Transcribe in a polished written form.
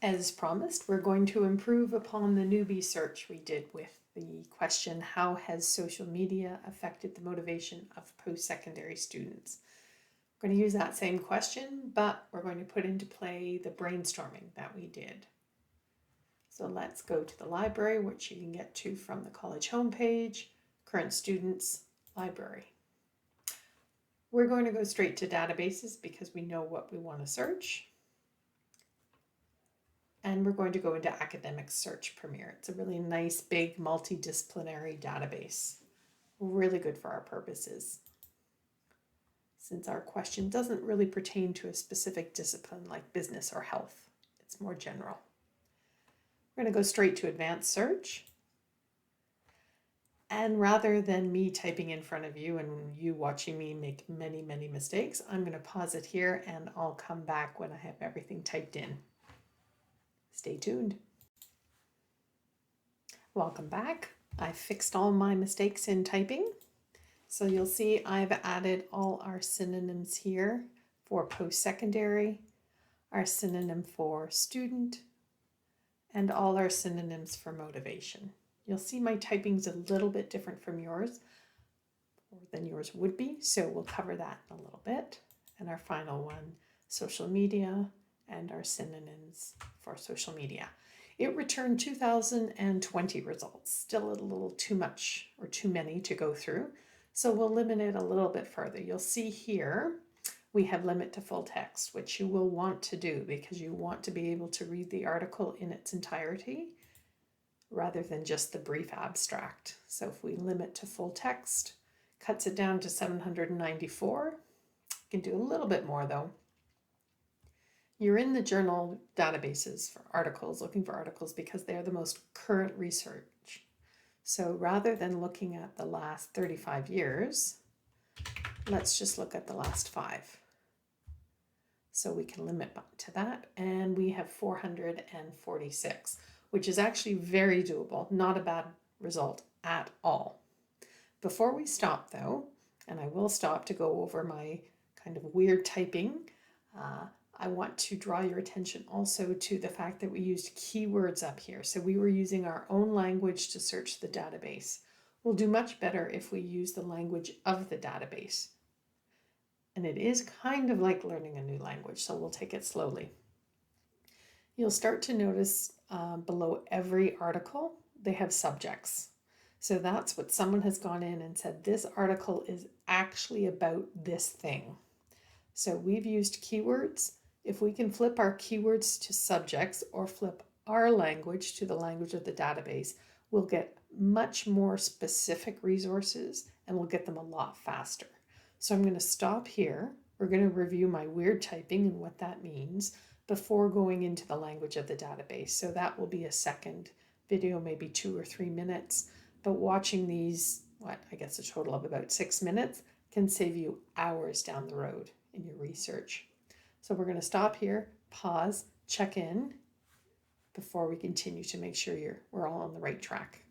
As promised, we're going to improve upon the newbie search we did with the question, how has social media affected the motivation of post-secondary students? We're going to use that same question, but we're going to put into play the brainstorming that we did. So let's go to the library, which you can get to from the college homepage, current students, library. We're going to go straight to databases because we know what we want to search. And we're going to go into Academic Search Premier. It's a really nice, big, multidisciplinary database. Really good for our purposes. Since our question doesn't really pertain to a specific discipline like business or health, it's more general. We're going to go straight to Advanced Search. And rather than me typing in front of you and you watching me make many, many mistakes, I'm going to pause it here and I'll come back when I have everything typed in. Stay tuned. Welcome back. I fixed all my mistakes in typing. So you'll see I've added all our synonyms here for post-secondary, our synonym for student, and all our synonyms for motivation. You'll see my typing's a little bit different from yours, or than yours would be, so we'll cover that in a little bit. And our final one, social media, and our synonyms for social media. It returned 2020 results, still a little too much or too many to go through, so we'll limit it a little bit further. You'll see here we have limit to full text, which you will want to do because you want to be able to read the article in its entirety rather than just the brief abstract. So if we limit to full text, cuts it down to 794. You can do a little bit more though. You're in the journal databases for articles, looking for articles because they're the most current research. So rather than looking at the last 35 years, let's just look at the last 5. So we can limit to that, and we have 446, which is actually very doable, not a bad result at all. Before we stop though, and I will stop to go over my kind of weird typing, I want to draw your attention also to the fact that we used keywords up here. So we were using our own language to search the database. We'll do much better if we use the language of the database. And it is kind of like learning a new language, so we'll take it slowly. You'll start to notice below every article, they have subjects. So that's what someone has gone in and said, this article is actually about this thing. So we've used keywords. If we can flip our keywords to subjects or flip our language to the language of the database, we'll get much more specific resources and we'll get them a lot faster. So I'm going to stop here. We're going to review my weird typing and what that means before going into the language of the database. So that will be a second video, maybe 2 or 3 minutes. But watching these, I guess a total of about 6 minutes, can save you hours down the road in your research. So we're going to stop here, pause, check in before we continue to make sure we're all on the right track.